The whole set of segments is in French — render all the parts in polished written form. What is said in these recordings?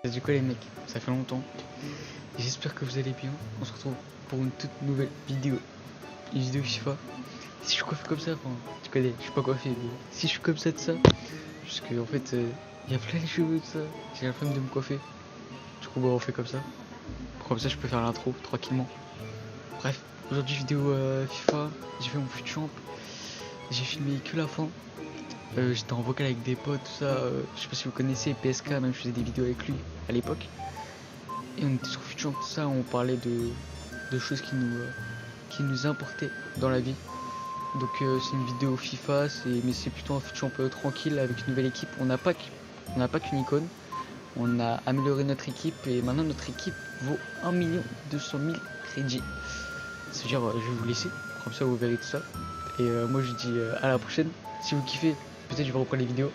Du coup les mecs, ça fait longtemps. J'espère que vous allez bien. On se retrouve pour une toute nouvelle vidéo. Une vidéo FIFA. Si je suis coiffé comme ça, enfin, tu connais, je suis pas coiffé, mais si je suis comme ça de ça, parce que en fait, il y a plein de cheveux de ça. J'ai la flemme de me coiffer. Du coup, bah, on fait comme ça. Comme ça, je peux faire l'intro tranquillement. Bref, aujourd'hui vidéo FIFA. J'ai fait mon fut champ. J'ai filmé que la fin. J'étais en vocal avec des potes, tout ça. Je sais pas si vous connaissez PSK, même je faisais des vidéos avec lui à l'époque. Et on était sur Futchamp, tout ça, on parlait de choses qui nous importaient dans la vie. Donc c'est une vidéo FIFA, mais c'est plutôt un Futchamp tranquille avec une nouvelle équipe. On n'a pas qu'une icône, on a amélioré notre équipe et maintenant notre équipe vaut 1 200 000 crédits. C'est-à-dire, je vais vous laisser, comme ça vous verrez tout ça. Et moi je dis à la prochaine. Si vous kiffez, peut-être je vais reprendre les vidéos.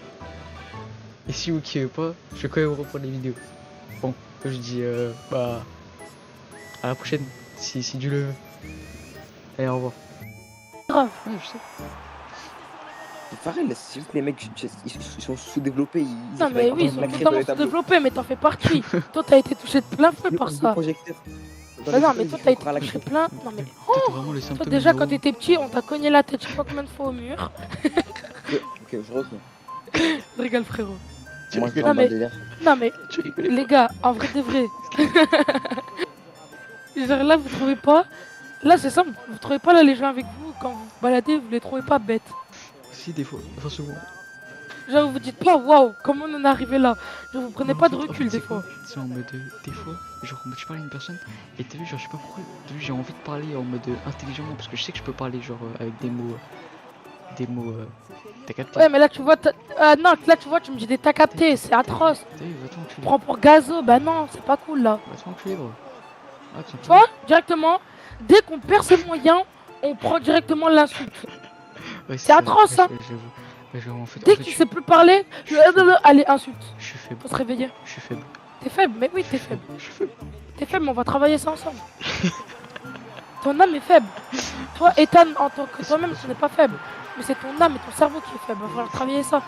Et si vous kiffez pas, je vais quand même reprendre les vidéos. Bon, je dis bah à la prochaine, si Dieu le veut. Allez, au revoir. Grave. Ouais, je sais. Farrell, c'est juste les mecs, ils sont sous-développés. Non mais oui, ils sont totalement sous-développés, mais t'en fais partie. Toi t'as été touché de plein feu par ça. Bah non mais toi t'as été touché plein. Non mais toi déjà quand t'étais petit, on t'a cogné la tête je sais pas combien de fois au mur. Ok, je reviens. Je rigole frérot. Non mais les gars, en vrai de vrai. Genre là vous trouvez pas. Là c'est simple, vous trouvez pas là les gens avec vous quand vous vous baladez, vous les trouvez pas bêtes. Si des fois, enfin souvent. Genre vous dites pas waouh, comment on en est arrivé là. Genre vous prenez pas de recul des fois. C'est en mode des fois, genre tu parles à une personne et t'as vu genre je sais pas pourquoi, j'ai envie de parler en mode intelligemment parce que je sais que je peux parler genre avec des mots t'as capté. Ouais mais là tu vois, non là tu vois tu me dis des t'as capté, c'est atroce. Tu prends pour gazo, bah non c'est pas cool là. Tu vois, directement, dès qu'on perd ses moyens, on prend directement l'insulte. Ouais, c'est atroce hein. Dès que tu sais plus parler, allez insulte. Je suis faible. Faut se réveiller. Je suis faible. T'es faible, mais oui t'es faible. T'es faible mais on va travailler ça ensemble. Ton âme est faible. Toi Ethan en tant que toi-même tu n'es pas faible. Mais c'est ton âme et ton cerveau qui est faible, il va falloir travailler ça.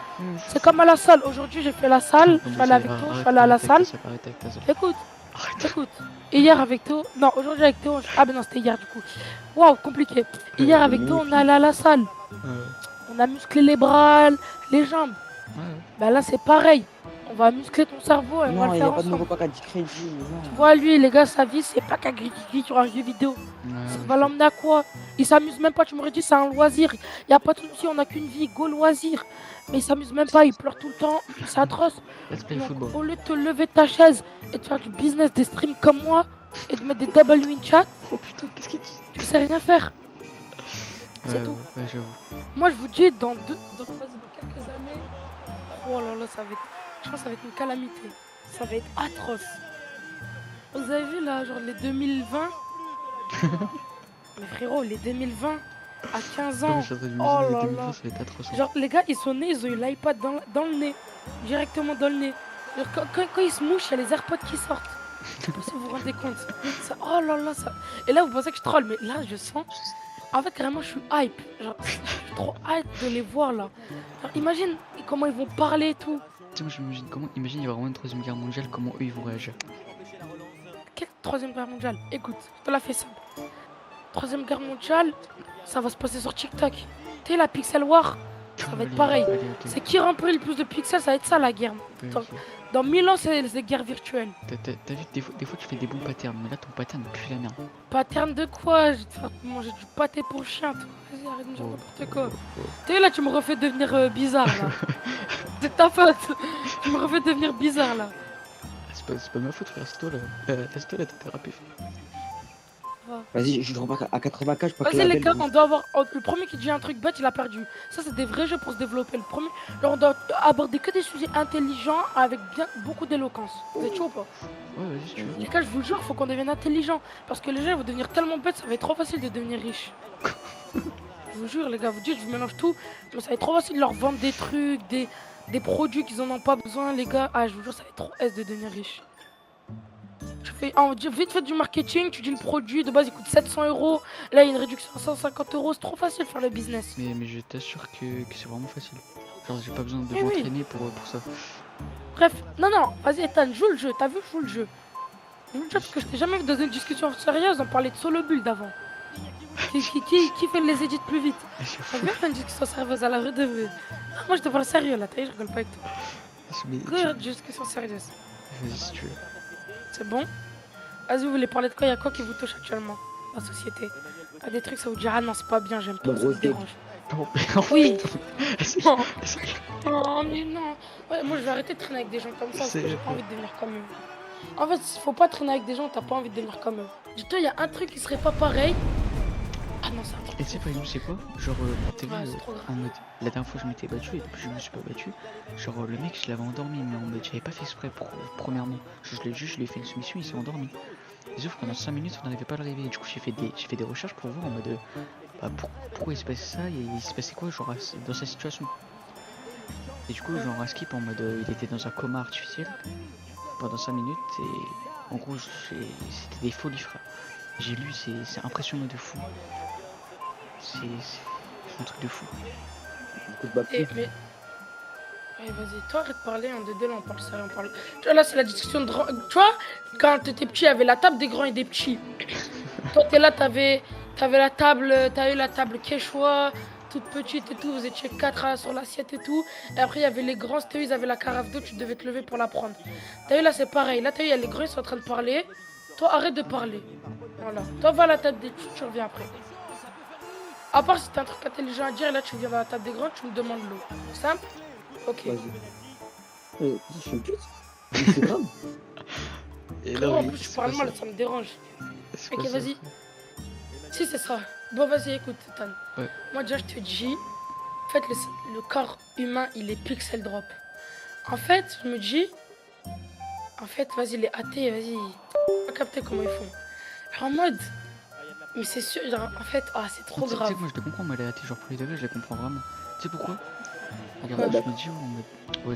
C'est comme à la salle, aujourd'hui j'ai fait la salle, je suis allé avec toi, je suis allé à la salle. Écoute, hier avec Théo, non aujourd'hui avec Théo, ah ben non c'était hier du coup. Waouh, compliqué. Hier avec Théo on est allé à la salle. On a musclé les bras, les jambes. Bah là c'est pareil. On va muscler ton cerveau et on va le faire ensemble. Tu vois lui les gars sa vie c'est pas qu'à griller sur un jeu vidéo. Ça va l'emmener à quoi? Il s'amuse même pas, tu m'aurais dit c'est un loisir. Y a pas de souci, on a qu'une vie, go loisir. Mais il s'amuse même pas, il pleure tout le temps, c'est atroce. Donc, au lieu de te lever de ta chaise et de faire du business, des streams comme moi et de mettre des double win chat, oh putain, qu'est-ce qu'il dit? Tu sais rien faire. C'est tout. Moi je vous dis dans quelques années, oh là là ça va être, je pense que ça va être une calamité. Ça va être atroce. Vous avez vu là, genre les 2020 mais frérot, les 2020 à 15 ans, oh là là. Genre les gars ils sont nés, ils ont eu l'iPad dans le nez, directement dans le nez. Genre, quand ils se mouchent, il y a les AirPods qui sortent. Je sais pas si vous vous rendez compte. Ça, oh là là ça. Et là vous pensez que je troll, mais là je sens. En fait carrément je suis hype. Genre je suis trop hype de les voir là. Genre, imagine comment ils vont parler et tout. Moi j'imagine imagine il y aura vraiment une 3ème guerre mondiale, comment eux ils vont réagir. Quelle 3ème guerre mondiale? Écoute, je te la fais simple. 3ème guerre mondiale, ça va se passer sur TikTok. Tu sais la Pixel War, ça va être pareil. C'est qui remplit le plus de pixels, ça va être ça la guerre. Dans 1000 ans c'est les guerres virtuelles. T'as vu des fois tu fais des bons patterns, mais là ton pattern pue la merde. Pattern de quoi? Je vais te faire manger du pâté pour chien. Vas-y arrête de me dire n'importe quoi. Tu sais là tu me refais devenir bizarre là. C'est ta faute. Tu me refais devenir bizarre là. C'est pas ma faute frère, c'est toi là. Laisse-toi la thérapie. Vas-y, je remets à 80K, je peux. Vas-y les gars, on doit avoir. Le premier qui dit un truc bête, il a perdu. Ça, c'est des vrais jeux pour se développer. Le premier, alors on doit aborder que des sujets intelligents avec beaucoup d'éloquence. Vous êtes chaud ou pas? Ouais, vas-y, si tu veux. Les gars, je vous jure, faut qu'on devienne intelligent. Parce que les gens ils vont devenir tellement bêtes, ça va être trop facile de devenir riche. Je vous jure, les gars, vous dites, je vous mélange tout. Mais ça va être trop facile de leur vendre des trucs, des produits qu'ils en ont pas besoin, les gars. Ah, je vous jure, ça va être trop aise de devenir riche. Tu fais vite fait du marketing, tu dis le produit de base il coûte 700 €, là il y a une réduction à 150 €, c'est trop facile de faire le business. Mais je t'assure que c'est vraiment facile. Genre j'ai pas besoin de m'entraîner pour ça. Bref, non, non, vas-y, Ethan, joue le jeu. T'as vu, joue le jeu. Joue le jeu parce que je t'ai jamais vu dans une discussion sérieuse. On parlait de solo build d'avant. Qui fait les edits plus vite? T'as vu, faire une discussion sérieuse à la rue de vue. Moi, je te parle sérieux là, t'as vu, je rigole pas avec toi. Une discussion sérieuse. Vas-y si tu veux. C'est bon? Vas-y, vous voulez parler de quoi? Il y a quoi qui vous touche actuellement? La société. Ah, des trucs, ça vous dit, ah non, c'est pas bien, j'aime pas, ça me dérange. Oui. Non. Oh, mais non. Ouais, moi, je vais arrêter de traîner avec des gens comme ça parce que j'ai pas envie de devenir comme eux. En fait, faut pas traîner avec des gens, t'as pas envie de devenir comme eux. Dis-toi, il y a un truc qui serait pas pareil. Ah non, c'est un truc. Et tu sais, par exemple, c'est quoi? Genre, t'as vu, c'est trop grave. en mode, la dernière fois je m'étais battu et depuis je me suis pas battu. Genre, le mec, je l'avais endormi, mais en mode, j'avais pas fait exprès premièrement. Je l'ai juste, je lui ai fait une soumission, il s'est endormi. Et sauf pendant 5 minutes, on n'arrivait pas à le réveiller. Du coup, j'ai fait des recherches pour voir en mode, bah, pourquoi il se passait ça et il se passait quoi, genre, dans sa situation. Et du coup, genre, à skip en mode, il était dans un coma artificiel pendant 5 minutes et en gros, c'était des folies, frère. J'ai lu, c'est impressionnant de fou. C'est un truc de fou. Mais... Allez, vas-y, toi arrête de parler, en 2-2 là on parle sérieux, on parle... Tu vois là c'est la discussion de... Tu vois, quand t'étais petit, il y avait la table des grands et des petits. Toi t'es là, t'avais la table, t'as eu la table Quechua, toute petite et tout, vous étiez 4 sur l'assiette et tout. Et après il y avait les grands, c'était eux, ils avaient la carafe d'eau, tu devais te lever pour la prendre. T'as vu là c'est pareil, là t'as vu, il y a les grands, ils sont en train de parler. Toi arrête de parler. Voilà, toi va à la table des petits, tu reviens après. À part si t'as un truc intelligent à dire, là tu viens dans la table des grands, tu me demandes l'eau. Simple? Ok. Vas-y. Je suis une pute. C'est grave. Et Frérot, en plus je parle mal, ça me dérange. Ok, vas-y. Si, c'est ça. Bon, vas-y, écoute, Tan. Ouais. Moi, déjà, je te dis, en fait, le corps humain, il est pixel drop. En fait, je me dis, en fait, vas-y, les athées, vas-y, pas capter comment ils font. Alors, en mode, mais c'est sûr, genre, en fait, ah, c'est trop grave. Tu sais que moi, je les comprends, moi, les athées, genre, pour les degrés, je les comprends vraiment. Tu sais pourquoi? Regarde, Ouais. je me dis, en mode, ouais,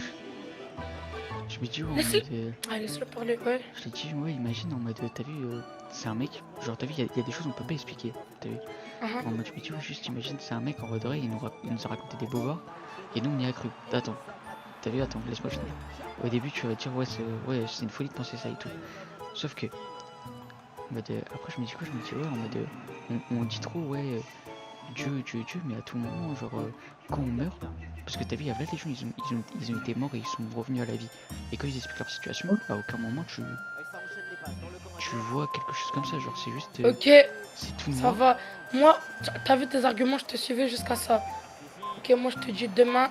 je me dis, en mode, Ah, laisse-le parler, ouais. je l'ai dit, ouais, imagine, en mode, t'as vu, c'est un mec, genre, t'as vu, il y a des choses on peut pas expliquer, t'as vu. Uh-huh. En mode, je me dis, ouais, juste imagine, c'est un mec en vrai, il nous a raconté des bobards, et nous, on y a cru. Attends, t'as vu, attends, laisse-moi finir. Au début, tu vas dire, ouais, c'est une folie de penser ça et tout. Sauf que, en mode, après, je me dis quoi? Je me dis, ouais, en mode, on dit trop, ouais, Dieu, mais à tout moment, genre, quand on meurt, parce que t'as vu, il y a là, les gens, ils ont été morts et ils sont revenus à la vie. Et quand ils expliquent leur situation, à aucun moment tu vois quelque chose comme ça, genre, c'est juste. Ok, C'est tout ça noir. va. Moi, t'as vu tes arguments, je te suivais jusqu'à ça. Ok, moi, je te dis demain,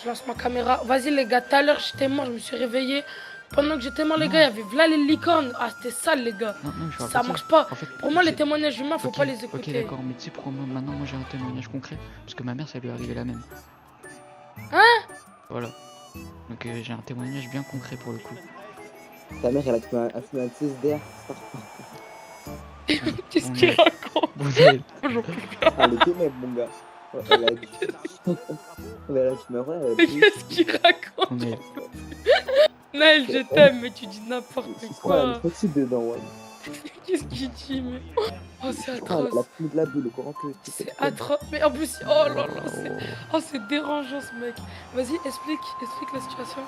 je lance ma caméra. Vas-y, les gars, tout à l'heure, j'étais mort, je me suis réveillé. Pendant que j'étais mort, les gars, il y avait là les licornes. Ah, c'était sale, les gars. Non, je parle Ça pas de marche pas. En fait, Pour moi, les c'est- témoignages humains, faut ok, pas les Ok, écouter. d'accord, mais tu sais pourquoi maintenant, moi j'ai un témoignage concret? Parce que ma mère, ça lui est arrivé la même. Hein? Voilà. Donc j'ai un témoignage bien concret pour le coup. Ta mère, elle a fait un CSDR. Qu'est-ce On qu'il est- raconte? Bon, elle- Ah, le ténèbre, mon gars. Ouais, elle a dit. Elle a dit, mais ouais, elle a Mais dit. qu'est-ce qu'il raconte? on est- Naël, je t'aime, mais tu dis n'importe Elle est quoi. fatiguée dedans, ouais. Qu'est-ce qu'il dit, mais... Oh, c'est Je crois, elle a atroce. plus de la bulle, au courant que. C'est atroce. Mais en plus, oh là là, c'est dérangeant, ce mec. Vas-y, explique la situation.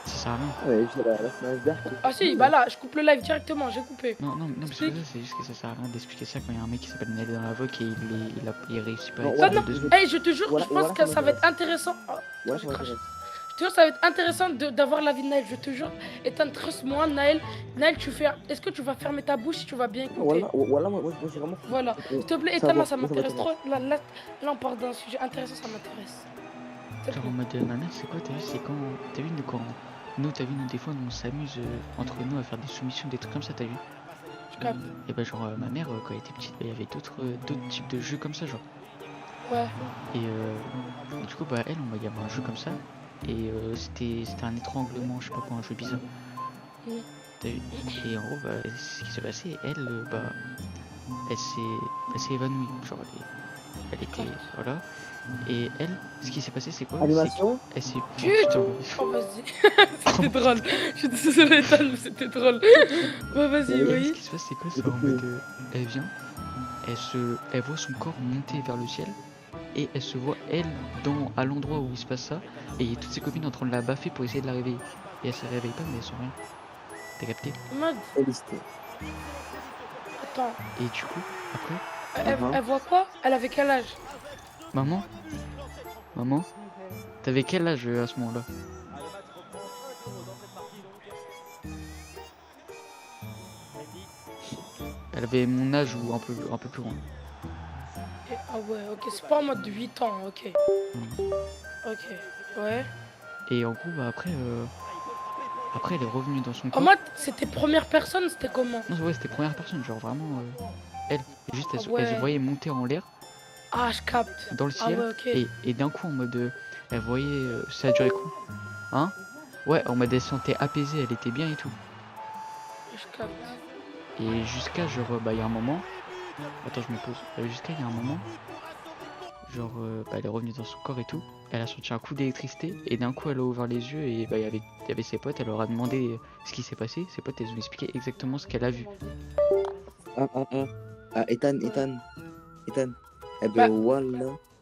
Ça sert à rien. Ouais, elle a fait un SDR. Ah si, bah là, je coupe le live directement, j'ai coupé. Non, mais c'est Explique. pas ça, c'est juste que ça sert à rien d'expliquer ça quand il y a un mec qui s'appelle Nelly dans la voix et il réussit pas à Non, expliquer non, les deux secondes. Hey, je te jure, Voilà, je pense voilà, que ça ça va être m'intéresse. intéressant. Oh, Ouais, je ça crache. m'intéresse. Je te jure, ça va être intéressant d'avoir l'avis de Naël, je te jure. Ethan, trust-moi, Naël, tu fais... Est-ce que tu vas fermer ta bouche si tu vas bien écouter? Voilà, moi, j'ai vraiment. Voilà. S'il te plaît, Ça Ethan, va, là, ça ça m'intéresse m'intéresse. trop. Là, on part d'un sujet intéressant, ça m'intéresse. S'il te Genre plaît. en mode, ma mère, c'est quoi, t'as vu, c'est quand. T'as vu, nous, t'as vu, nous, des fois, on s'amuse entre nous à faire des soumissions, des trucs comme ça, t'as vu? Je capte. Et bah, genre, ma mère, quand elle était petite, bah, il y avait d'autres types de jeux comme ça, genre. Ouais. Et du coup, bah, elle, il y avait un jeu comme ça. Et c'était un étranglement, je sais pas quoi, un jeu bizarre. Mm. T'as vu? Et en gros, bah, ce qui s'est passé, elle, bah, elle s'est évanouie. Genre, elle était. Voilà. Et elle, ce qui s'est passé, c'est quoi? Animation. Elle s'est. Chut. Putain, Oh, vas-y. C'était drôle. Je suis désolée, Ethan, mais c'était drôle. Ouais, vas-y, et ce oui. qui se passe, c'est quoi? C'est en mode. Elle vient, elle voit son corps monter vers le ciel. Et elle se voit, elle, à l'endroit où il se passe ça. Et toutes ses copines en train de la baffer pour essayer de la réveiller. et elles se réveillent pas, mais elles sont rien. T'as capté? En mode, Félicité. attends, Et du coup, après, elle voit quoi? Elle avait quel âge? maman, maman, t'avais quel âge à ce moment-là? Elle avait mon âge ou un peu plus grand. Ah ouais, ok, c'est pas en mode de 8 ans, ok. Ok, ouais. Et en gros, bah après, elle est revenue dans son En corps. mode, c'était première personne, c'était comment? Non, ouais, c'était première personne, genre vraiment, elle. Juste, elle, Ah elle se ouais. voyait monter en l'air, Ah, je capte. dans le Ah ciel, ouais, ok. et d'un coup, en mode, elle voyait, ça a duré quoi? Hein? Ouais, en mode, elle se sentait apaisée, elle était bien et tout. Je capte. Et jusqu'à, genre, bah, il y a un moment, attends, je me pose, jusqu'à, il y a un moment, genre, bah, elle est revenue dans son corps et tout, elle a senti un coup d'électricité, et d'un coup, elle a ouvert les yeux, et bah, il y avait ses potes, elle leur a demandé ce qui s'est passé, ses potes, elles ont expliqué exactement ce qu'elle a vu. Ethan. Eh Bah, ben,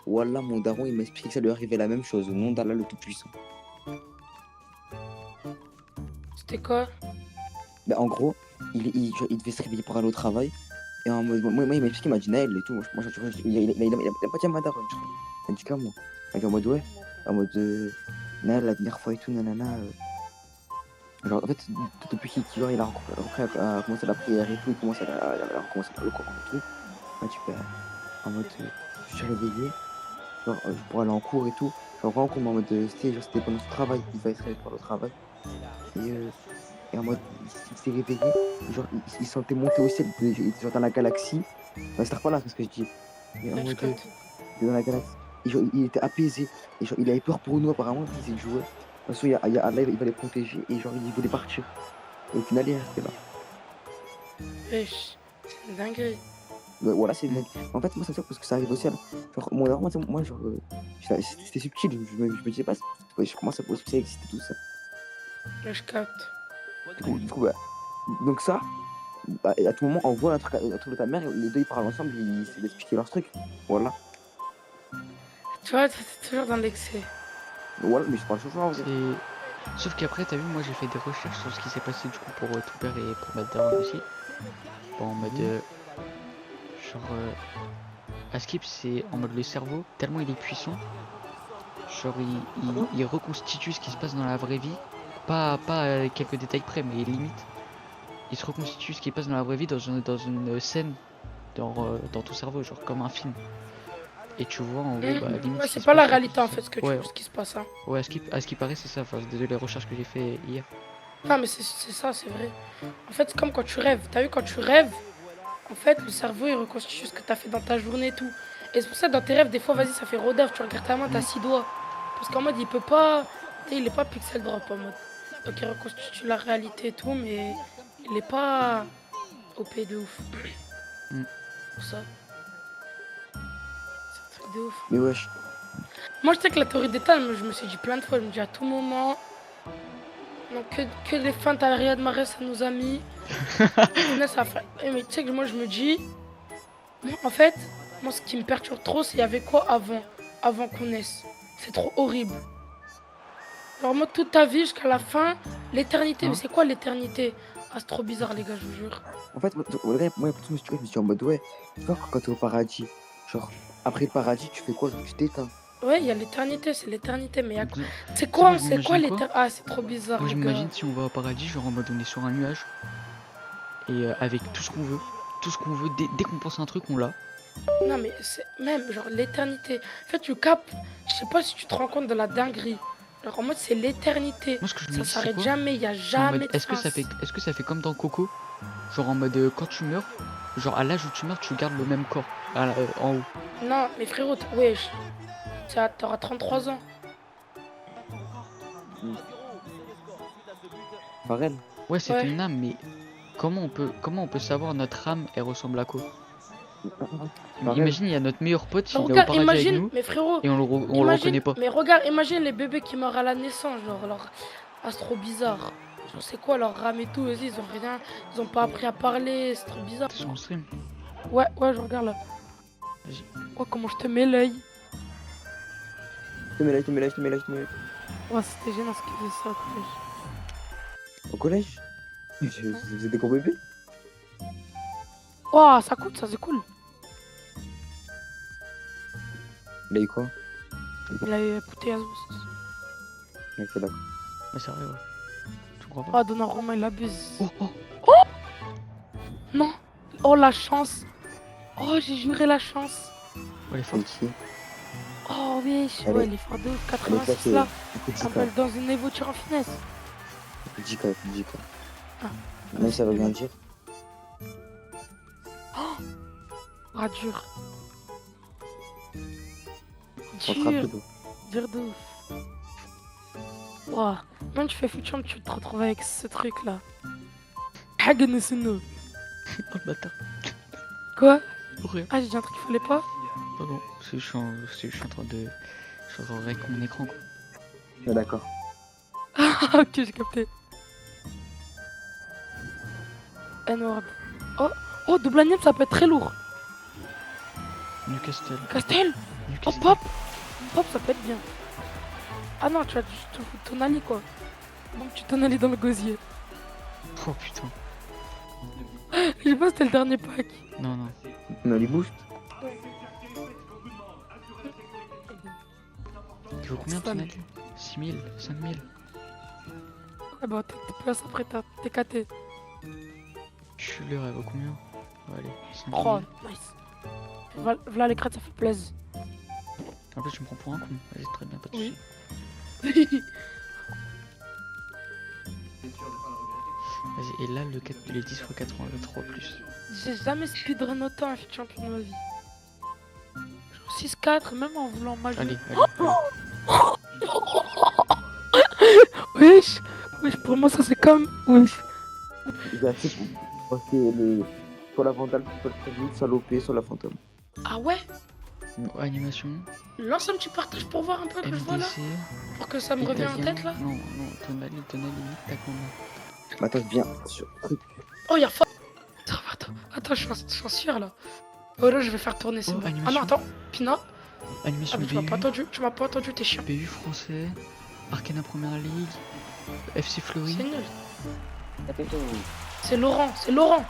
Wallah, mon daron, il m'a expliqué que ça lui arrivait la même chose, au nom d'Allah le Tout-Puissant. c'était quoi? Ben, en gros, genre, il devait se réveiller pour aller au travail. Et en mode, moi, il m'a expliqué, il m'a dit Naël et tout. Il a pas dit à ma daronne, je crois. Il a dit qu'à moi. Il a dit en mode, ouais. En mode, Naël, la dernière fois et tout, nanana. Genre, en fait, depuis genre, il a commencé la prière et tout, il commence à recommencer le Coran et tout. Il m'a dit, ben, en mode, je suis réveillé, genre, pour aller en cours et tout. Genre, vraiment, comme en mode, c'était pendant son travail, il fallait se réveiller pour le travail. Et en mode, il s'est réveillé, genre, il sentait monter au ciel, il était genre dans la galaxie. Ouais, c'est pas là, c'est ce que je dis. Et en Je mode, capte. il était dans la galaxie. Et genre, il était apaisé. Et genre, il avait peur pour nous, apparemment, il s'est joué. Parce qu'il y a Allah, il va les protéger. Et genre, il voulait partir. Et au final, il est resté là. Wesh, c'est une dinguerie. Voilà, c'est net. En fait, moi, ça me choque parce que ça arrive au ciel. Genre, mon daron, moi, genre, c'était subtil. Je me disais pas, comment ça peut exister tout ça. Je capte. Du coup, bah, donc ça, bah, à tout moment, on voit un truc de ta mère, les deux ils parlent ensemble, ils essaient d'expliquer leur truc. Voilà. Tu vois, t'es toujours dans l'excès. Voilà, mais je parle toujours en vrai. Sauf qu'après, t'as vu, moi j'ai fait des recherches sur ce qui s'est passé du coup pour tout père et pour ma daronne aussi. Bon, en mode. Genre. Askip, c'est en mode le cerveau, tellement il est puissant. Genre, il reconstitue ce qui se passe dans la vraie vie. Pas quelques détails près, mais limite. Il se reconstitue ce qui passe dans la vraie vie dans une scène dans ton cerveau, genre comme un film. Et tu vois en gros, bah, limite. Ouais, ce qui c'est se pas la passe, réalité en fait ce que tu ouais. ce qui se passe. Hein. Ouais, à ce qui paraît, c'est ça. Enfin, désolé, les recherches que j'ai fait hier. Non, mais c'est ça, c'est vrai. En fait, c'est comme quand tu rêves. T'as vu, quand tu rêves, en fait, le cerveau il reconstitue ce que t'as fait dans ta journée et tout. Et c'est pour ça, dans tes rêves, des fois, vas-y, ça fait rodave. Tu regardes ta main, t'as 6 doigts. Parce qu'en mode, il peut pas. Tu sais, il est pas pixel drop en mode. Donc, il reconstitue la réalité et tout, mais il est pas OP de ouf. Pour ça. C'est un truc de ouf. Mais wesh. Moi, je sais que la théorie d'état, je me suis dit plein de fois, je me dis à tout moment. Donc, que les feintes à Riyad Mahrez, ça nous a mis. Mais tu sais que moi, je me dis. Moi, en fait, moi, ce qui me perturbe trop, c'est il y avait quoi avant qu'on naisse. C'est trop horrible. Genre, moi, toute ta vie jusqu'à la fin, l'éternité. Mais c'est quoi l'éternité? Ah, c'est trop bizarre, les gars, je vous jure. En fait, moi, il y a pas de je me suis en mode, ouais, tu vois, quand t'es au paradis, genre, après le paradis, tu fais quoi? Genre, tu t'éteins. Ouais, il y a l'éternité, c'est l'éternité, mais c'est quoi l'éternité? Ah, c'est trop bizarre, Moi, les gars. j'imagine si on va au paradis, genre en mode on est sur un nuage. Et avec tout ce qu'on veut. Tout ce qu'on veut, dès qu'on pense à un truc, on l'a. Non, mais c'est même, genre, l'éternité. En fait, tu capes, je sais pas si tu te rends compte de la dinguerie. Genre, en mode, c'est l'éternité. Moi, ce que je me Ça dis, c'est s'arrête quoi? jamais, il y a En jamais mode, de est-ce que fin. ça fait comme dans Coco? Genre en mode quand tu meurs, genre à l'âge où tu meurs, tu gardes le même corps en haut. Non, mais frérot, wesh, t'auras 33 ans. Farel. Ouais, c'est Ouais. une âme, mais comment on peut savoir notre âme, elle ressemble à quoi? Imagine, il y a notre meilleur pote, il est au Regarde, paradis avec imagine, nous, mais frérot, et on le reconnaît pas. mais regarde, imagine les bébés qui meurent à la naissance, genre, ah, c'est trop bizarre. Genre, c'est quoi leur rame et tout, vas-y, ils ont rien, ils ont pas appris à parler, c'est trop bizarre. T'es sur mon stream. Ouais, je regarde là. Vas-y. Oh, comment je te mets l'œil. Je te mets là. Ouais, c'était gênant ce qu'il faisait ça au collège. Au collège? Vous êtes des gros bébés? Oh, ça coûte, ça c'est cool. Il a eu quoi? Il a eu Puteas. Ok, d'accord. Mais c'est vrai, ouais. Tu crois pas? Oh, Donnarumma, il abuse. Oh, oh. Non. Oh, la chance. Oh, j'ai juré la chance. Oh, les Et fortes. qui? Oh, wesh. Elle Ouais, est- les forts de ouf. Elle est 86 claquée. là. Écoute, Ça s'appelle dans une Evo tir en finesse. Jika. Ah. Même ça veut rien dire. Ah, dur. On te rappelle. Dur de ouf. Ouah. Même tu fais futur, tu te retrouves avec ce truc là. Hague Nessuno. Oh, le bâtard. Quoi? Pour rien. Ah, j'ai dit un truc qu'il fallait pas? Pardon. Je suis en train de. Je suis en train de avec mon écran, quoi. Ouais, d'accord. Ah, ok, j'ai capté. N-word. Oh, double anim, ça peut être très lourd. Newcastle. Castel. Oh, Newcastle. pop. Pop, ça peut être bien. Ah non, tu vas juste ton ali quoi. Donc tu ton ali dans le gosier. Oh putain. Je sais pas, c'était le dernier pack. Non, non. On a les boosts. Tu veux combien de Stan. tonnes 6000 5000. Ah bah, t'es plus après, t'es caté. Je suis l'heure, elle vaut combien? Allez, 5000. Oh, nice. Voilà les crêtes, ça fait plaisir. En plus, tu me prends pour un con. Vas-y, très bien, pas de Oui. soucis. Vas-y, et là, les 10 x 83 plus. J'ai jamais speedrun autant un feat champion de ma vie. Genre 6-4, même en voulant majeur. Allez, allez. Wesh. Wesh, pour moi, ça c'est comme. Wesh. J'ai assez pour passer soit la vandale, soit le crédit, soit l'OP, soit la fantôme. Ah ouais? Oh, animation. Lance un petit partage pour voir un peu que je vois là. MDC. Pour que ça me revienne en Italien. tête là. Non, non, Tonali, t'as combien? Mais attends, viens sur truc. Oh, y'a fa... Attends, je suis en sueur là. Oh là, je vais faire tourner ça. Oh, Ah animation. non, attends, Pina. Ah, Animation mais tu m'as BU. pas entendu, t'es chiant. BU français. Arcana Première Ligue. FC C'est Fleury. nul. Tapez-toi. C'est Laurent. C'est Laurent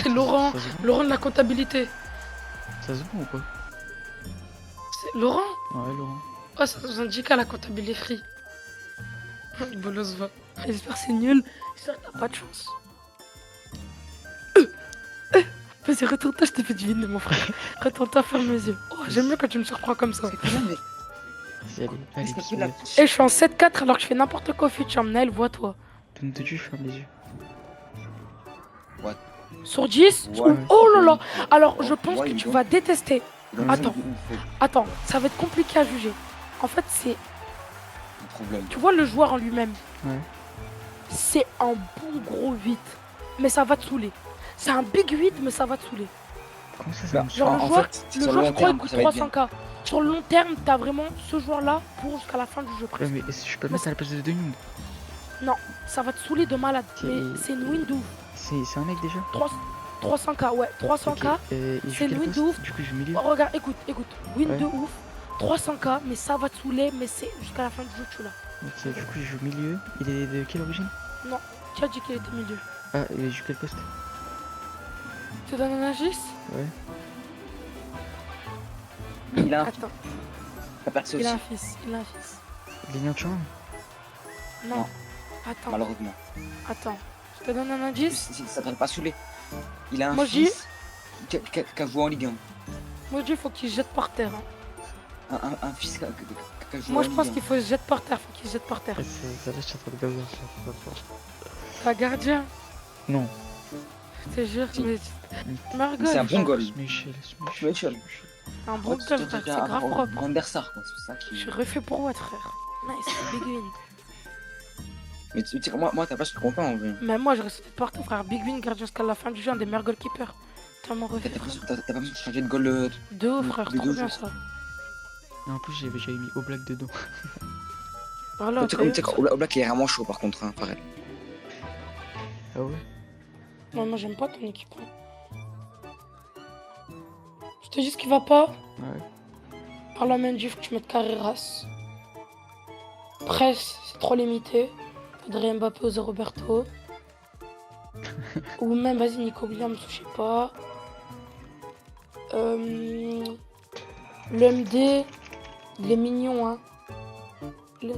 Ça se vend Laurent de la comptabilité. Ça se vend ou quoi? C'est Laurent. Ouais, Laurent. Oh, ça nous indique à la comptabilité free. Bolos va. J'espère que c'est nul. J'espère que t'as pas de chance. Vas-y, retourne-toi, je t'ai fait deviner, mon frère. Retourne-toi, ferme les yeux. Oh, j'aime mieux quand tu me surprends comme ça. C'est quoi, mec? Vas-y, allez, Qu'est-ce qui que tu se Et je suis en 7-4 alors que je fais n'importe quoi au futur. Naël, vois-toi. Donne de Dieu, ferme les yeux. Sur 10 Ouais. Oh là là. Alors, je Ouais, pense que il tu est vas détester. Dans Attends. le jeu, Attends, ça va être compliqué à juger. En fait, c'est... il fait un problème. Tu vois le joueur en lui-même. Ouais. C'est un bon gros 8. Mais ça va te saouler. C'est un big 8, mais ça va te saouler. Comment ça, Bah, me Genre saoule? le en joueur, fait, le sur le joueur long je crois, il terme, coûte ça va être bien. 300k. Sur le long terme, t'as vraiment ce joueur-là pour jusqu'à la fin du jeu Ouais, presque. mais je peux le mettre à la place de De Jong. Ça va te saouler de malade. C'est- Mais c'est une win de ouf. C'est un mec déjà? 300k, ouais, 300k. Ok, il joue c'est quel une win poste? de ouf. Du coup, je joue milieu. Oh, regarde, écoute. Win Ouais. de ouf. 300k, mais ça va te saouler, mais c'est jusqu'à la fin du jeu, tu l'as. Ok, du coup, il joue milieu. Il est de quelle origine? Tu as dit qu'il était milieu. Ah, il joue quel poste? Tu te donnes un agis? Ouais. Il a un Attends, t'as percé il a aussi, un fils. Il est né en Turin? Non. Non. Attends, malheureusement. attends. Je te donne un indice. Ça t'aurait pas saoulé. Il a un Moi, je dis- fils qui a joué en Ligue 1. Moi, je dis, il faut qu'il se jette par terre. Hein. Un fils qui a joué Moi, en je Ligue pense 1. qu'il faut se jeter par terre. Faut qu'il se jette par terre. Ça là, je suis en train de gazer. Pas gardien. Non. Je te jure, mais. Margot, C'est un bon goal. Michel. Michel. Un bon goal, frère. C'est grave propre. Van der Sar, quoi. C'est ça Je qui. suis refait pour Watt, frère. Nice, big win. Mais tu sais, moi, à ta place, je suis content en vrai. Mais moi, je reste partout, frère. Big win, gardien jusqu'à la fin du jeu, un des meilleurs goalkeepers. Tellement refait, T'as frère. pas besoin de changer de goal. De ouf, frère. de Trop ouf. bien ça. Et en plus, j'avais mis Oblak dedans. Voilà, Tu t'as sais eu- Oblak il est vraiment chaud par contre, hein, pareil. Ah ouais? Non, moi, j'aime pas ton équipe. Hein. Je te dis ce qui va pas. Ouais. Par la main du faut que tu mettes Carreras. Presse, c'est trop limité. Faudrait Mbappé aux Roberto. Ou même, vas-y, Nico Williams, je sais pas. Le MD, il est mignon, hein. Le-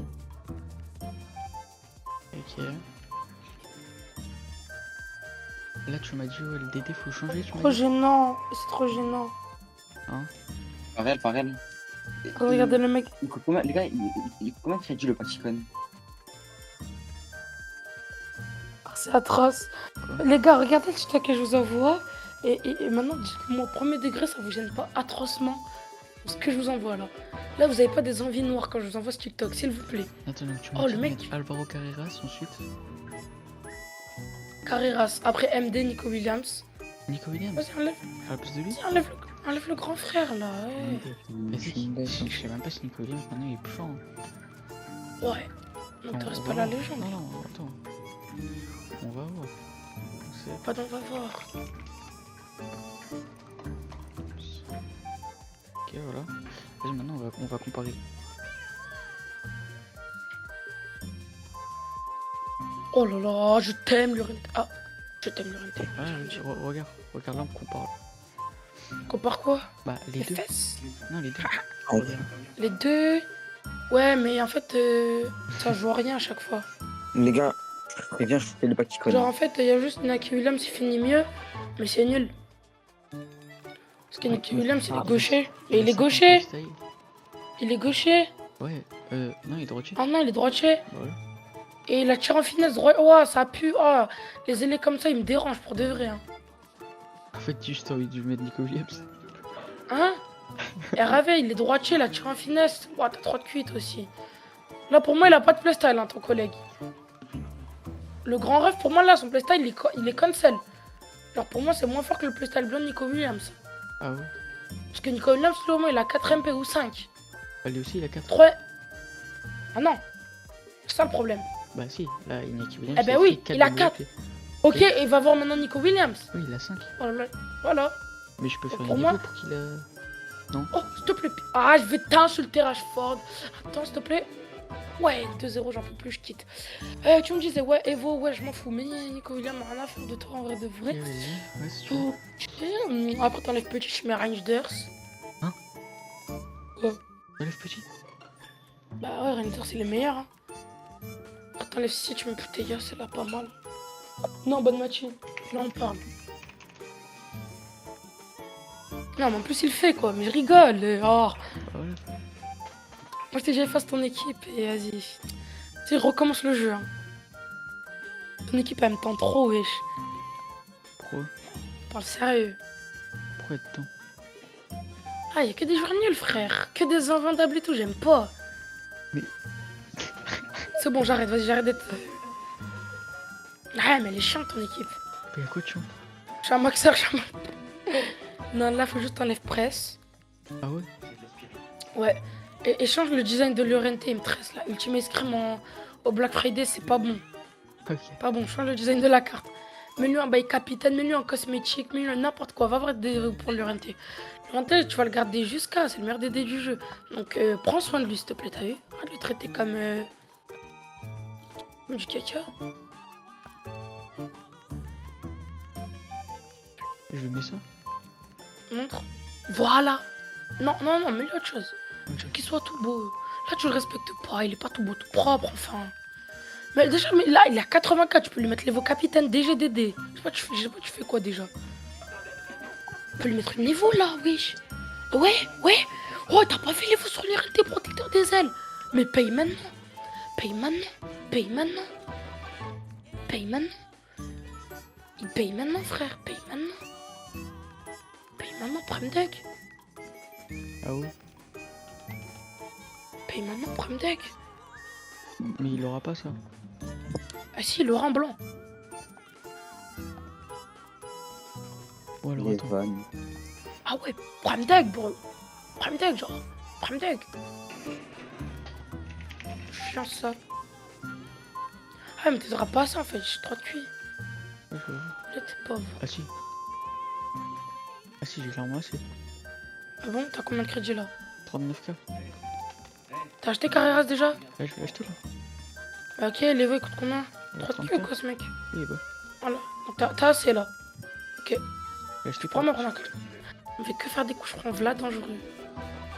Ok. Là, tu m'as dit, ouais, le DD, faut changer, tu Trop m'as dit. gênant, c'est trop gênant. Farrell. Regardez le mec. Il coûte combien, les gars, il coûte combien de crédit le Paticon? C'est atroce. Les gars, regardez le TikTok que je vous envoie. Et maintenant, dites-moi, au premier degré, ça vous gêne pas atrocement ce que je vous envoie là. Là, vous avez pas des envies noires quand je vous envoie ce TikTok, s'il vous plaît. Attends, donc tu Oh, m'as le dit mec. mettre Alvaro Carreras ensuite. Carreras, après MD, Nico Williams. Nico Williams. Vas-y, enlève, À la place de lui. enlève le grand frère là. Ouais. Vas-y, je sais même pas si Nico Williams maintenant il est plus fort. Hein. Ouais. N'intéresse pas la légende. Non, non, attends. On va voir. C'est Pas on va voir. ok, voilà. Vas-y, maintenant on va comparer. Oh là là, je t'aime, Llorente. Ah, je t'aime, Llorente. Ouais, regarde là, on compare. Compare quoi? Bah, les deux. fesses. Non, les deux. Ouais. Regarde. Les deux. Ouais, mais en fait, ça joue à rien à chaque fois. Les gars, je préviens, je fais le Paticon. Genre, en fait, il y a juste Nicky Williams qui finit mieux, mais c'est nul. Parce que Nicky Williams, il est gaucher. Et il est gaucher. Style. Il est gaucher. Ouais, non, il est droitier. Ah non, il est droitier. Bah ouais. Et il a tiré en finesse droit. Oh, ça pue. Oh, les ailés comme ça, ils me dérangent pour de vrai. Hein. En fait, juste envie de mettre Nico Williams. Hein? RAV, il est droitier, il a tiré en finesse. Oh, t'as trop de cuite aussi. Là, pour moi, il a pas de playstyle, hein, ton collègue. Le grand rêve, pour moi, là, son playstyle, il est cancel. Genre, pour moi, c'est moins fort que le playstyle blanc de Nico Williams. Ah ouais. Parce que Nico Williams, là, au moins, il a 4 MP ou 5. Bah, lui aussi, il a 4. 3. Ah non. C'est ça le problème. Bah, si, là, Nicky Williams. Eh ben oui, il a 4. Ok, Et- il va voir maintenant Nico Williams. Oui, il a 5. Voilà. Mais je peux faire Pour une moi- vidéo pour qu'il a. Oh, s'il te plaît. Ah, je vais t'insulter, Rashford. Attends, s'il te plaît. Ouais, 2-0, j'en peux plus, je quitte. Tu me disais, ouais, Evo, ouais, je m'en fous. Mais Nico Williams, rien à faire de toi, en vrai de vrai. Ok, vas-y. Ouais, si tu veux. Ok, après, t'enlèves petit, je mets Reinders. Enlève petit. Bah ouais, Reinders, il est meilleur. Hein. Après, t'enlèves si tu mets Puteya, c'est là pas mal. Non, bonne machine. Là, on parle. Non, mais en plus, il le fait, quoi. Mais je rigole. Oh. Voilà. Moi, je t'ai déjà efface ton équipe et vas-y. Tu sais, recommence le jeu. Hein. Ton équipe, elle me tend trop, wesh. Pourquoi Parle sérieux. Pourquoi être temps Ah, y'a que des joueurs nuls, frère. Que des invendables et tout, j'aime pas. Mais- C'est bon, j'arrête, vas-y, j'arrête d'être. Ah, mais elle est chiante, ton équipe. Mais y'a quoi de chiant Je suis un maxeur, je suis un... Non, là, faut juste enlève presse. Ah ouais Ouais. Et change le design de Llorente, il me tresse là. Ultimate Scream au Black Friday, c'est pas bon. Ok. Pas bon, change le design de la carte. Mets-lui un bail capitaine, mets-lui un cosmétique, mets-lui n'importe quoi. Va voir des pour Llorente. Llorente, tu vas le garder jusqu'à, c'est le meilleur DD du jeu. Donc prends soin de lui, s'il te plaît, t'as vu? Arrête de le traiter comme du caca. Je lui mets ça. Montre. Voilà. Non, mets-lui autre chose. Je veux qu'il soit tout beau. Là, tu le respectes pas, il est pas tout beau, tout propre, enfin. Mais déjà, mais là, il a 84, tu peux lui mettre les capitaine DGDD. Je sais pas, tu fais quoi déjà? Tu peux lui mettre le niveau là, wesh. Ouais. Oh, t'as pas fait les faux sur les réalités protecteurs des ailes. Mais paye maintenant. Il paye maintenant, frère. Paye maintenant, prime deck. Ah ouais Paye maintenant, prime deck. Mais il aura pas ça. Ah si, le rang blanc. Ou alors Les attends. vannes. Ah ouais, prime deck, bro. Prime deck. Chiant ça. Ah mais t'aideras pas ça en fait, j'ai trop de cuit. Ouais, je vois. Là t'es pauvre. Ah si. Ah si, j'ai clairement assez. Ah bon, t'as combien de crédits là? 39K. T'as acheté Carreras déjà? Là, je vais l'acheter là. Bah, ok, les voix, il coûte combien? 30 000 ou quoi, ce mec? Oui, bah. Voilà. Donc, t'as assez là. Ok. J'ai acheté Prends-moi, prends-moi. On me fait que faire des coups, je prends Vlad dangereux.